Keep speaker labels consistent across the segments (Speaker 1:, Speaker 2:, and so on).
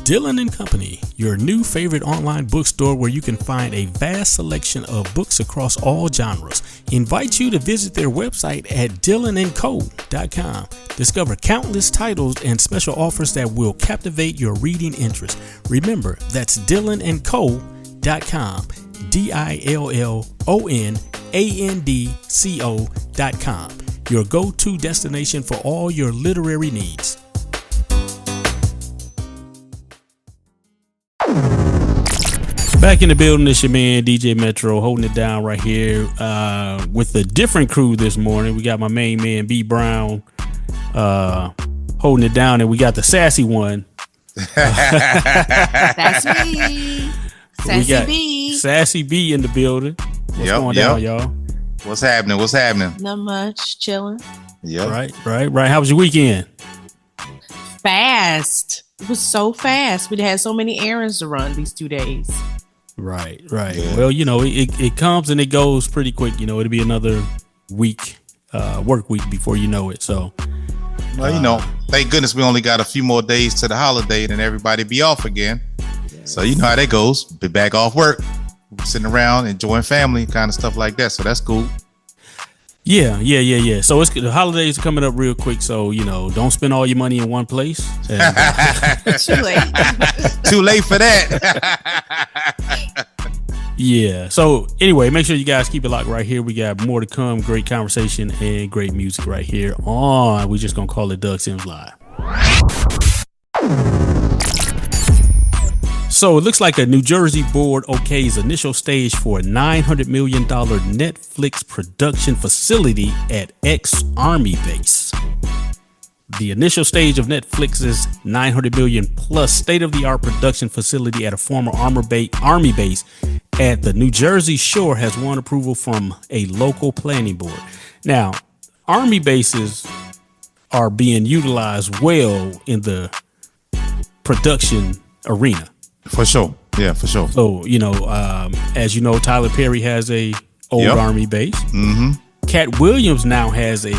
Speaker 1: Dillon and Company, your new favorite online bookstore where you can find a vast selection of books across all genres. Invite you to visit their website at dillandco.com. Discover countless titles and special offers that will captivate your reading interest. Remember, that's dillandco.com. DILLONANDCO.com. Your go-to destination for all your literary needs. Back in the building, it's your man DJ Metro holding it down right here with a different crew this morning. We got my main man B Brown holding it down, and we got the sassy one.
Speaker 2: That's me, Sassy B.
Speaker 1: Sassy B in the building. What's going down, y'all?
Speaker 3: What's happening?
Speaker 2: Not much, chilling.
Speaker 3: Yeah.
Speaker 1: Right. How was your weekend?
Speaker 2: Fast. It was so fast. We had so many errands to run these 2 days.
Speaker 1: Right.
Speaker 3: Yeah.
Speaker 1: Well, it comes and it goes pretty quick. It'll be another week, work week before you know it. So,
Speaker 3: thank goodness we only got a few more days to the holiday, and then everybody be off again. Yes. So you know how that goes. Be back off work, sitting around enjoying family, kind of stuff like that. So that's cool.
Speaker 1: Yeah. So the holidays are coming up real quick. So, don't spend all your money in one place. And,
Speaker 2: Too late.
Speaker 3: Too late for that.
Speaker 1: Yeah. So anyway, make sure you guys keep it locked right here. We got more to come. Great conversation and great music right here on. We just going to call it Doug Sims Live. So it looks like a New Jersey board okays initial stage for a $900 million Netflix production facility at ex-Army base. The initial stage of Netflix's $900 million plus state-of-the-art production facility at a former Army base at the New Jersey Shore has won approval from a local planning board. Now, Army bases are being utilized well in the production arena.
Speaker 3: For sure. Yeah, for sure.
Speaker 1: So, as you know, Tyler Perry has a old Army base.
Speaker 3: Mm-hmm.
Speaker 1: Cat Williams now has a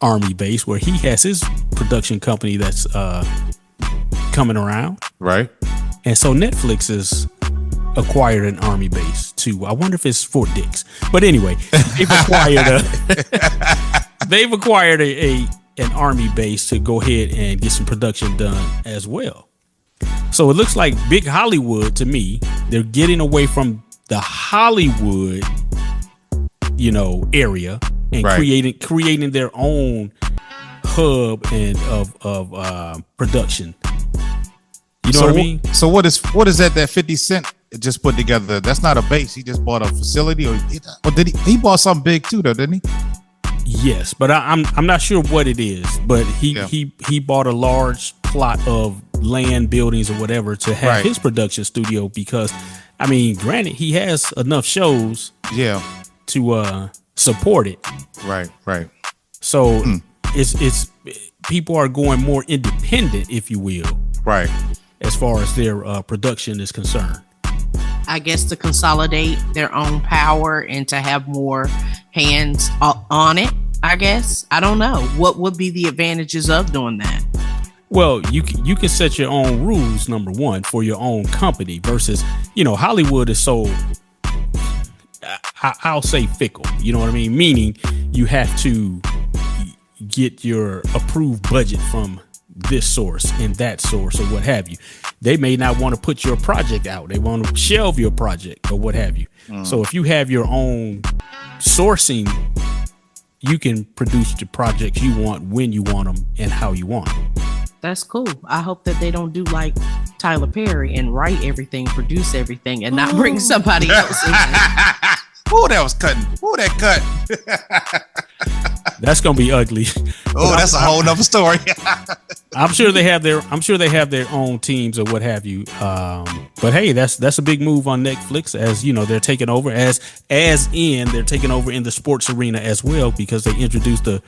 Speaker 1: Army base where he has his production company that's coming around.
Speaker 3: Right.
Speaker 1: And so Netflix has acquired an Army base too. I wonder if it's Fort Dix. But anyway, they've acquired an Army base to go ahead and get some production done as well. So it looks like big Hollywood to me. They're getting away from the Hollywood, area and creating their own hub and of production. You know what I mean?
Speaker 3: So what is that 50 Cent just put together? That's not a base. He just bought a facility, or did he bought something big too, though, didn't he?
Speaker 1: Yes, but I'm not sure what it is. But he bought a large plot of land, buildings, or whatever to have his production studio because, granted, he has enough shows, to support it.
Speaker 3: Right.
Speaker 1: So it's people are going more independent, if you will,
Speaker 3: right,
Speaker 1: as far as their production is concerned.
Speaker 2: I guess to consolidate their own power and to have more hands on it. I guess I don't know what would be the advantages of doing that.
Speaker 1: Well, you can set your own rules, number one, for your own company versus, Hollywood is so, I'll say fickle, you know what I mean? Meaning you have to get your approved budget from this source and that source or what have you. They may not want to put your project out. They want to shelve your project or what have you. So if you have your own sourcing, you can produce the projects you want when you want them and how you want them.
Speaker 2: That's cool. I hope that they don't do like Tyler Perry and write everything, produce everything, and not bring somebody else in.
Speaker 3: Oh, that was cutting. Oh, that cut.
Speaker 1: That's gonna be ugly.
Speaker 3: Oh, that's a whole nother story.
Speaker 1: I'm sure they have their own teams or what have you. But hey, that's a big move on Netflix, as they're taking over they're taking over in the sports arena as well, because they introduced the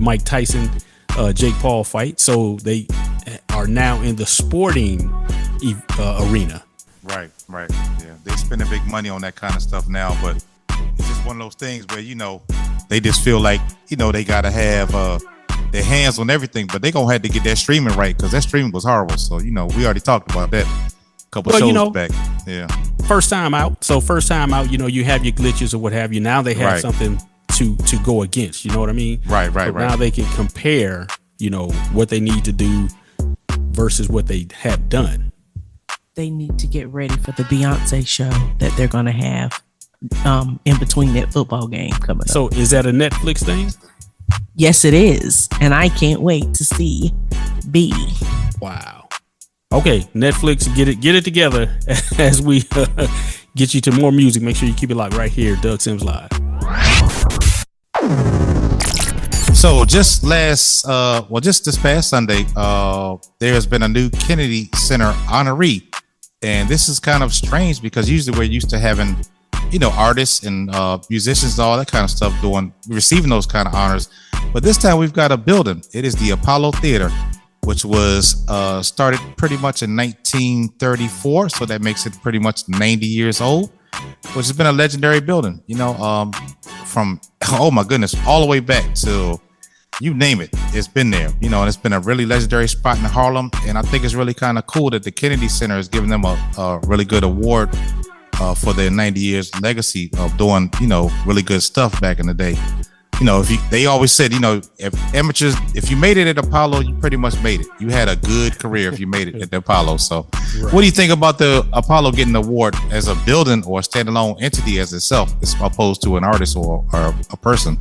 Speaker 1: Mike Tyson Jake Paul fight. So they are now in the sporting arena. Right.
Speaker 3: Yeah, they spending big money on that kind of stuff now, but it's just one of those things where they just feel like they gotta have their hands on everything, but they gonna have to get that streaming right because that streaming was horrible. So we already talked about that a couple shows back. Yeah.
Speaker 1: First time out, you have your glitches or what have you. Now they have something to go against. You know what I mean?
Speaker 3: Right.
Speaker 1: Now they can compare, what they need to do versus what they have done.
Speaker 2: They need to get ready for the Beyonce show that they're gonna have in between that football game coming up.
Speaker 1: So is that a Netflix thing?
Speaker 2: Yes, it is, and I can't wait to see B.
Speaker 1: Wow. Okay, Netflix, get it together as we get you to more music. Make sure you keep it locked right here, Doug Sims Live.
Speaker 3: So just this past Sunday, there's been a new Kennedy Center honoree, and this is kind of strange because usually we're used to having artists and musicians and all that kind of stuff receiving those kind of honors. But this time we've got a building. It is the Apollo Theater, which was started pretty much in 1934. So that makes it pretty much 90 years old, which has been a legendary building, from, oh my goodness, all the way back to you name it. It's been there, and it's been a really legendary spot in Harlem. And I think it's really kind of cool that the Kennedy Center is giving them a really good award for their 90 years legacy of doing, really good stuff back in the day. They always said, if you made it at Apollo, you pretty much made it. You had a good career if you made it at the Apollo. So What do you think about the Apollo getting the award as a building or a standalone entity as itself, as opposed to an artist or a person?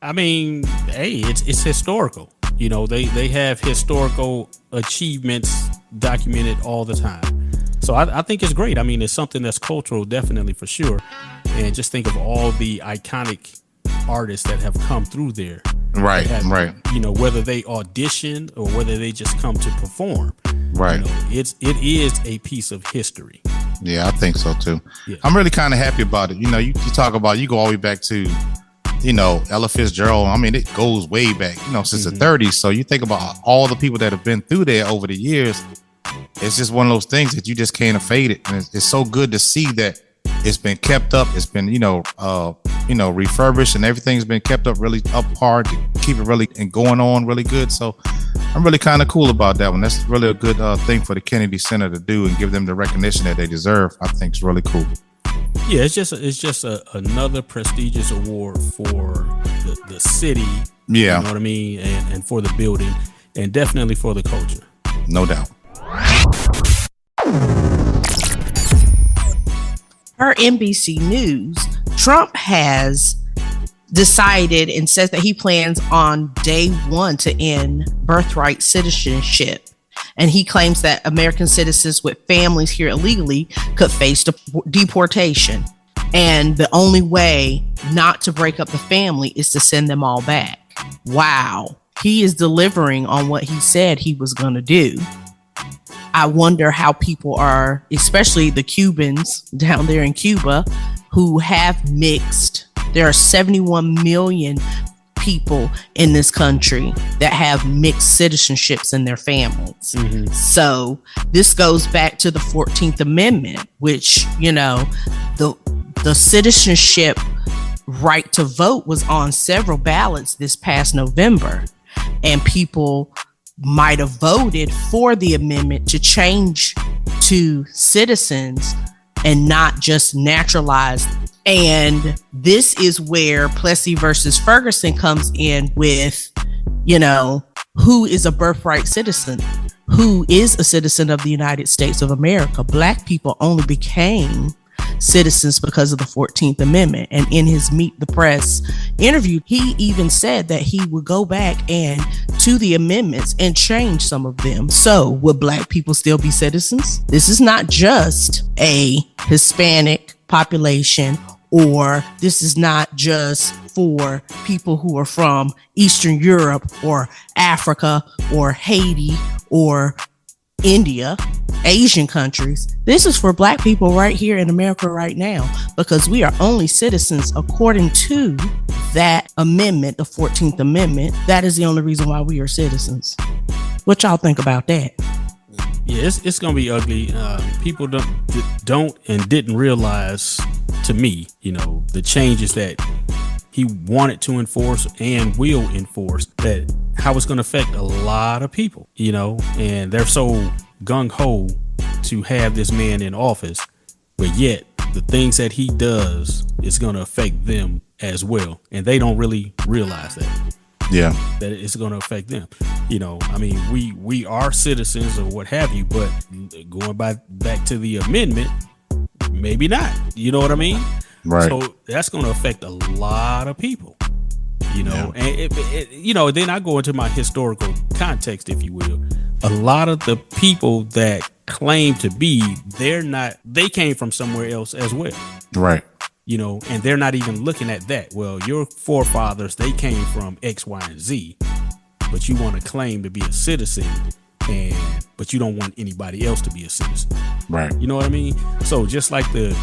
Speaker 1: I mean, hey, it's historical. They have historical achievements documented all the time. So I think it's great. I mean, it's something that's cultural, definitely, for sure. And just think of all the iconic artists that have come through there.
Speaker 3: Right.
Speaker 1: Whether they audition or whether they just come to perform.
Speaker 3: Right.
Speaker 1: It is a piece of history.
Speaker 3: Yeah, I think so too.
Speaker 1: Yeah.
Speaker 3: I'm really kind of happy about it. You talk about, you go all the way back to, Ella Fitzgerald. I mean, it goes way back, since the 30s. So you think about all the people that have been through there over the years. It's just one of those things that you just can't fade it. And it's so good to see that it's been kept up. It's been, refurbished, and everything's been kept up really up hard to keep it really and going on really good. So I'm really kind of cool about that one. That's really a good thing for the Kennedy Center to do and give them the recognition that they deserve. I think it's really cool.
Speaker 1: Yeah, it's just another prestigious award for the city.
Speaker 3: Yeah.
Speaker 1: You know what I mean? And for the building, and definitely for the culture.
Speaker 3: No doubt.
Speaker 2: Per NBC News, Trump has decided and says that he plans on day one to end birthright citizenship. And he claims that American citizens with families here illegally could face deportation. And the only way not to break up the family is to send them all back. Wow. He is delivering on what he said he was going to do. I wonder how people are, especially the Cubans down there in Cuba, who have mixed. There are 71 million people in this country that have mixed citizenships in their families. Mm-hmm. So this goes back to the 14th Amendment, which, the citizenship right to vote was on several ballots this past November, and people might have voted for the amendment to change to citizens and not just naturalized. And this is where Plessy versus Ferguson comes in with, who is a birthright citizen? Who is a citizen of the United States of America? Black people only became citizens because of the 14th Amendment. And in his Meet the Press interview, he even said that he would go back and to the amendments and change some of them. So would Black people still be citizens? This is not just a Hispanic population, or this is not just for people who are from Eastern Europe or Africa or Haiti or India, Asian countries. This is for Black people right here in America right now, because we are only citizens according to that amendment, the 14th Amendment. That is the only reason why we are citizens. What y'all think about that?
Speaker 1: Yeah, it's gonna be ugly. People don't and didn't realize, to me, the changes that he wanted to enforce and will enforce, that how it's going to affect a lot of people, you know, and they're so gung-ho to have this man in office, but yet the things that he does is going to affect them as well, and they don't really realize that.
Speaker 3: Yeah,
Speaker 1: that it's going to affect them. You know, I mean, we are citizens or what have you, but going back to the amendment, maybe not. You know what I mean?
Speaker 3: Right.
Speaker 1: So that's going to affect a lot of people. You know,
Speaker 3: Yeah.
Speaker 1: and you know, then I go into my historical context, if you will. A lot of the people that claim to be, they came from somewhere else as well.
Speaker 3: Right.
Speaker 1: You know, and they're not even looking at that. Well, your forefathers, they came from X, Y, and Z, but you want to claim to be a citizen, but you don't want anybody else to be a citizen.
Speaker 3: Right.
Speaker 1: You know what I mean? So just like the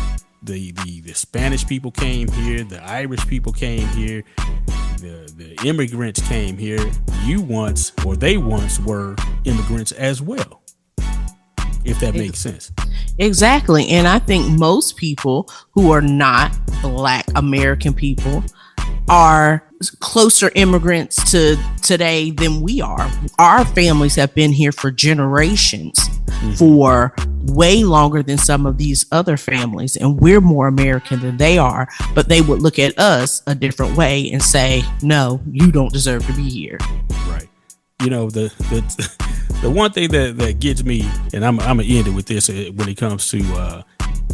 Speaker 1: Spanish people came here, the Irish people came here, the immigrants came here. They once were immigrants as well, if that makes sense.
Speaker 2: Exactly. And I think most people who are not Black American people are closer immigrants to today than we are. Our families have been here for generations, for way longer than some of these other families, and we're more American than they are, but they would look at us a different way and say, no, you don't deserve to be here.
Speaker 1: Right. You know, the one thing that gets me, and I'm gonna end it with this, when it comes to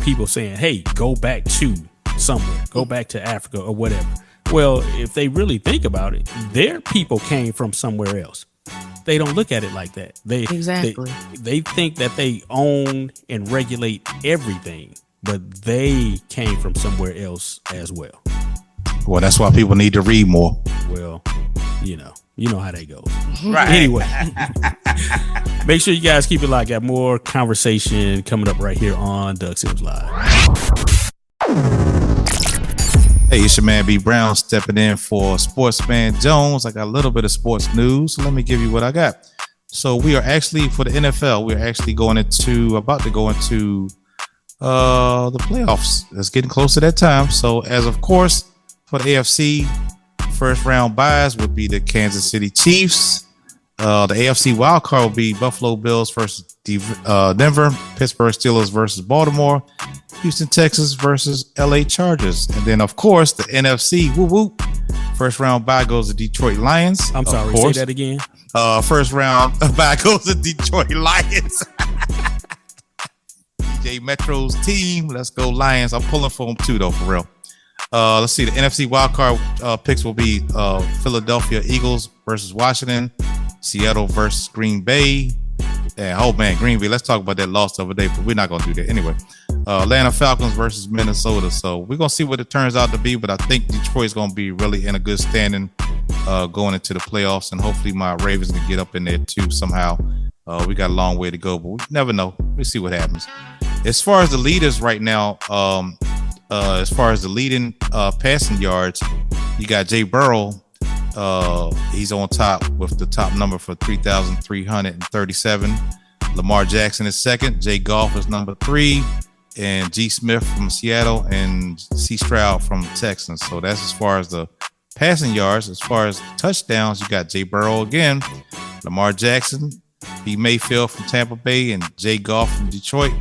Speaker 1: people saying, hey, go back to somewhere, go back to Africa or whatever. Well, if they really think about it, their people came from somewhere else. They don't look at it like that. They think that they own and regulate everything, but they came from somewhere else as well.
Speaker 3: Well, that's why people need to read more.
Speaker 1: Well, you know how that goes.
Speaker 4: Right.
Speaker 1: Anyway, make sure you guys keep it locked. Got more conversation coming up right here on Doug Sims Live.
Speaker 3: Hey, it's your man B Brown stepping in for Sportsman Jones. I got a little bit of sports news, so let me give you what I got. So we are actually, for the NFL, we're actually about to go into the playoffs. It's getting close to that time. So as of course, for the AFC, first round buys would be the Kansas City Chiefs. The AFC wild card will be Buffalo Bills versus Denver, Pittsburgh Steelers versus Baltimore, Houston Texans versus LA Chargers. And then, of course, the NFC, first round bye goes to Detroit Lions.
Speaker 1: I'm sorry, say that again.
Speaker 3: First round bye goes to Detroit Lions. DJ Metro's team. Let's go Lions. I'm pulling for them too, though, for real. Let's see. The NFC wildcard picks will be Philadelphia Eagles versus Washington, Seattle versus Green Bay. And Green Bay. Let's talk about that loss the other day, but we're not going to do that anyway. Atlanta Falcons versus Minnesota. So we're going to see what it turns out to be, but I think Detroit's going to be really in a good standing going into the playoffs, and hopefully my Ravens can get up in there too somehow. We got a long way to go, but we never know. We'll see what happens. As far as the leaders right now, as far as the leading passing yards, you got Jay Burrow. He's on top with the top number for 3,337. Lamar Jackson is second. Jay Goff is number 3. And G. Smith from Seattle and C. Stroud from the Texans. So that's as far as the passing yards. As far as touchdowns, you got Jay Burrow again, Lamar Jackson, B. Mayfield from Tampa Bay, and Jay Goff from Detroit.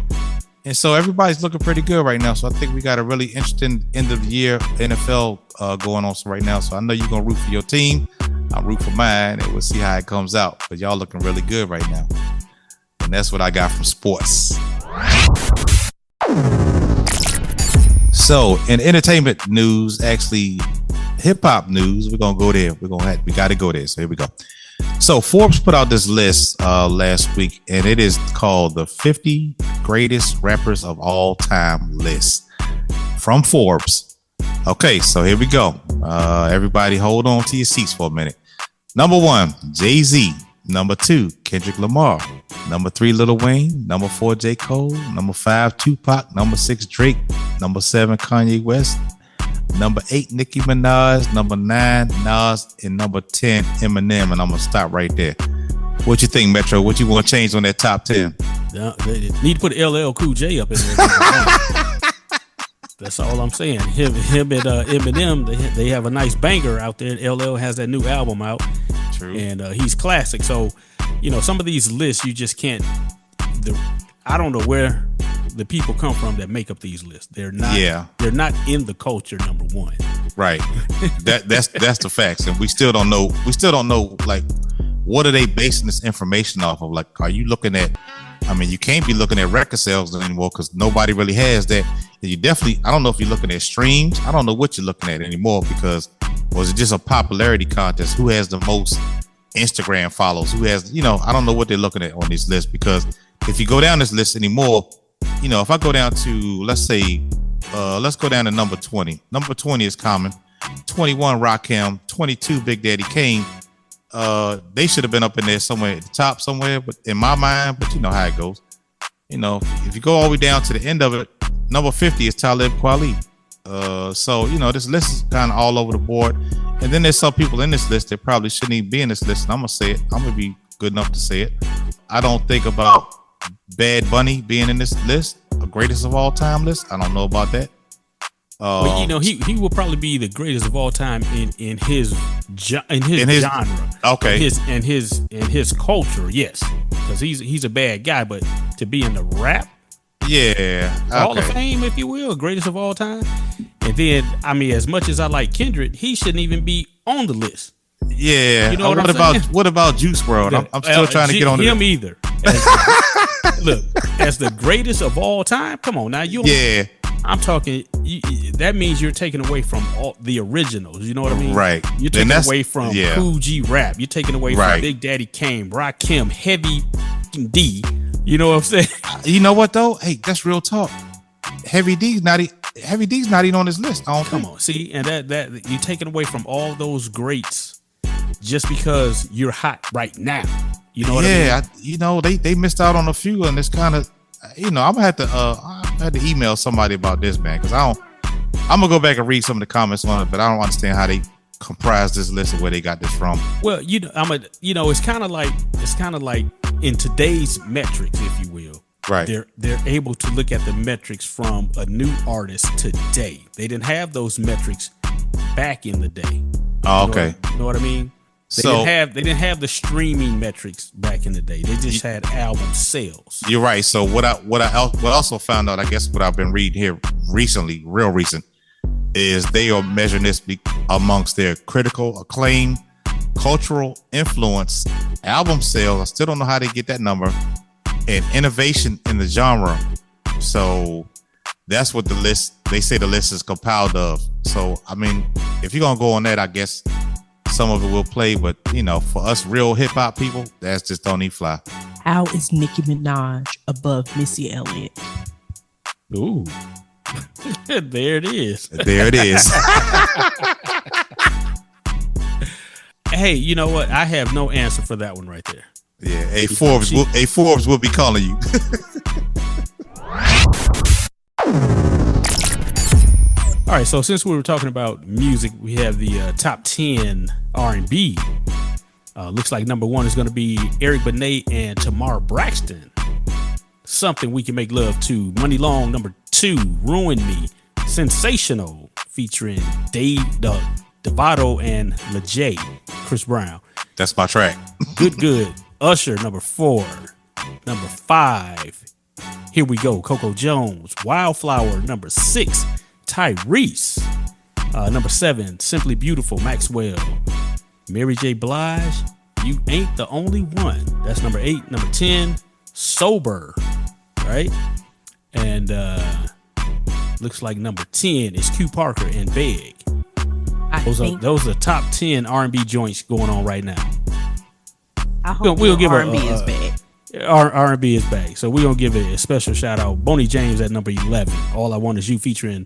Speaker 3: And so everybody's looking pretty good right now. So I think we got a really interesting end of the year NFL going on right now. So I know you're going to root for your team. I'll root for mine, and we'll see how it comes out. But y'all looking really good right now. And that's what I got from sports. So in entertainment news, actually hip hop news, we're going to go there. We got to go there. So here we go. So Forbes put out this list last week, and it is called the 50 Greatest Rappers of All Time list from Forbes. Okay, so here we go. Everybody hold on to your seats for a minute. Number 1, Jay-Z. Number 2, Kendrick Lamar. Number 3, Lil Wayne. Number 4, J. Cole. Number 5, Tupac. Number 6, Drake. Number 7, Kanye West. Number 8, Nicki Minaj. Number 9, Nas. And number 10, Eminem. And I'm going to stop right there. What you think, Metro? What you want to change on that top 10?
Speaker 1: They need to put LL Cool J up in there. That's all I'm saying. Him and Eminem, they have a nice banger out there. LL has that new album out.
Speaker 3: True.
Speaker 1: And he's classic. So, some of these lists you just can't. I don't know where the people come from that make up these lists. They're not. Yeah. They're not in the culture. Number one.
Speaker 3: Right. That's the facts, and we still don't know. Like, what are they basing this information off of? Like, are you looking at? I mean, you can't be looking at record sales anymore because nobody really has that. And you definitely, I don't know if you're looking at streams. I don't know what you're looking at anymore because was it just a popularity contest? Who has the most Instagram follows? Who has, I don't know what they're looking at on this list because if you go down this list anymore, if I go down to, let's go down to number 20. Number 20 is Common. 21, Rakim. 22, Big Daddy Kane. They should have been up in there somewhere at the top somewhere, but in my mind, but you know how it goes. If you go all the way down to the end of it, number 50 is Talib Kweli. So this list is kind of all over the board. And then there's some people in this list that probably shouldn't even be in this list. And I'm gonna say it. I'm gonna be good enough to say it. I don't think about Bad Bunny being in this list, a greatest of all time list. I don't know about that.
Speaker 1: But he will probably be the greatest of all time in his genre.
Speaker 3: Okay.
Speaker 1: In his culture, yes, because he's a bad guy. But to be in the rap, Hall of Fame, if you will, greatest of all time. And then, I mean, as much as I like Kendrick, he shouldn't even be on the list.
Speaker 3: Yeah.
Speaker 1: You know what
Speaker 3: about Juice WRLD? I'm still trying to get on
Speaker 1: him either. Look, as the greatest of all time. Come on now, I'm talking. That means you're taking away from all the originals. You know what I mean?
Speaker 3: Right.
Speaker 1: You're taking away from Cool G Rap. You're taking away from Big Daddy Kane, Rakim, Heavy D. You know what I'm saying?
Speaker 3: You know what though? Hey, that's real talk. Heavy D's not even on this list.
Speaker 1: Come on, see, and that you're taking away from all those greats just because you're hot right now. You know what I mean?
Speaker 3: They missed out on a few, and it's kind of, I'm gonna have to email somebody about this, man, because I'm gonna go back and read some of the comments on it, but I don't understand how they comprise this list of where they got this from.
Speaker 1: Well, it's kind of like in today's metrics, if you will.
Speaker 3: Right.
Speaker 1: They're able to look at the metrics from a new artist today. They didn't have those metrics back in the day.
Speaker 3: Oh, okay.
Speaker 1: You know what I mean? They didn't have the streaming metrics back in the day. They just had album sales.
Speaker 3: You're right. So what I also found out, I guess what I've been reading here recently, real recent, is they are measuring this amongst their critical acclaim, cultural influence, album sales. I still don't know how they get that number, and innovation in the genre. So that's what they say the list is compiled of. So, I mean, if you're going to go on that, I guess some of it will play, but for us real hip hop people, that's just don't even fly.
Speaker 2: How is Nicki Minaj above Missy Elliott?
Speaker 1: Ooh, there it is.
Speaker 3: There it is.
Speaker 1: Hey, you know what? I have no answer for that one right there.
Speaker 3: Yeah, a Forbes will be calling you.
Speaker 1: All right, so since we were talking about music, we have the top 10 R&B. Looks like number 1 is going to be Eric Benet and Tamar Braxton. Something We Can Make Love To. Money Long, number 2, Ruin Me. Sensational, featuring Dave DeVato and LeJay, Chris Brown.
Speaker 3: That's my track.
Speaker 1: Good. Usher, number 4. Number 5, Here We Go, Coco Jones. Wildflower, number 6, Tyrese. Number 7, Simply Beautiful, Maxwell. Mary J. Blige, You Ain't the Only One. That's number 8. Number 10, Sober. Right? And looks like number 10 is Q Parker and Beg. Those are top 10 R&B joints going on right now.
Speaker 2: I hope we'll give R&B is back.
Speaker 1: R&B is back. So we're going to give a special shout out. Boney James at number 11. All I Want Is You featuring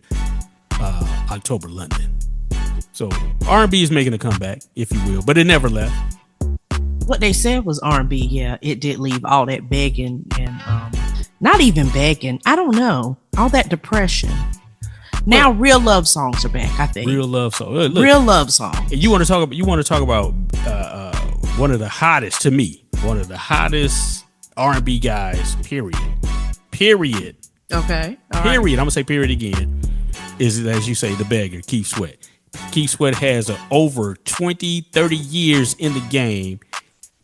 Speaker 1: October London. So R&B is making a comeback, if you will, but it never left.
Speaker 2: What they said was R&B. Yeah, it did leave all that begging and not even begging. I don't know. All that depression. Now real love songs are back, I think.
Speaker 1: Real love song. Look,
Speaker 2: real love song.
Speaker 1: You want to talk about one of the hottest, to me, one of the hottest R&B guys, period.
Speaker 2: Okay.
Speaker 1: Period. I'm going to say period again. Is, as you say, the beggar, Keith Sweat. Keith Sweat has over 20, 30 years in the game.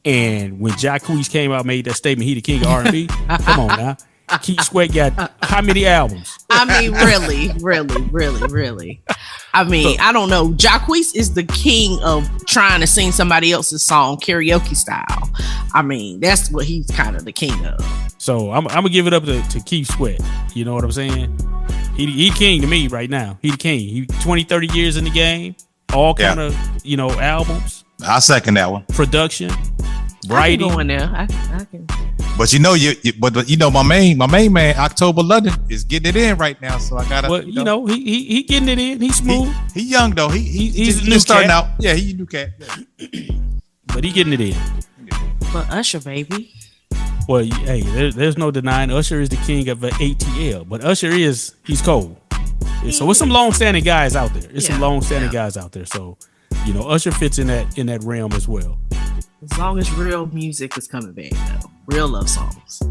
Speaker 1: And when Jacquees came out, made that statement, he the king of R&B. Come on now. Keith Sweat got how many albums?
Speaker 2: I mean, really. I mean, I don't know. Jacquees is the king of trying to sing somebody else's song karaoke style. I mean, that's what he's kind of the king of.
Speaker 1: So I'm gonna give it up to Keith Sweat. You know what I'm saying? He king to me right now. He the king. He 20, 30 years in the game. All kind of albums.
Speaker 3: I second that one.
Speaker 1: Production,
Speaker 2: I
Speaker 1: writing.
Speaker 2: can go in there. I can.
Speaker 3: But my main man, October London, is getting it in right now. So I gotta.
Speaker 1: Well, he getting it in. He's smooth.
Speaker 3: He young though. He's
Speaker 1: a new
Speaker 3: starting
Speaker 1: cat.
Speaker 3: out. Yeah, he's a new cat.
Speaker 1: But he getting it in.
Speaker 2: But Usher, baby.
Speaker 1: Well, hey, there's no denying Usher is the king of ATL. But Usher he's cold. So it's some long-standing guys out there. Some long-standing guys out there. So, Usher fits in that realm as well.
Speaker 2: As long as real music is coming back, though. Real love songs.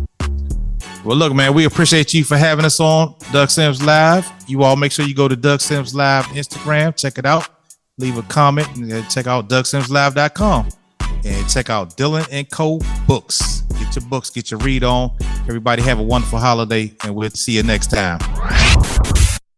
Speaker 3: Well, look, man, we appreciate you for having us on Doug Sims Live. You all make sure you go to Doug Sims Live Instagram, check it out, leave a comment, and check out DougSimsLive.com. And check out Dylan & Co. Books. Get your books, get your read on. Everybody have a wonderful holiday, and we'll see you next time.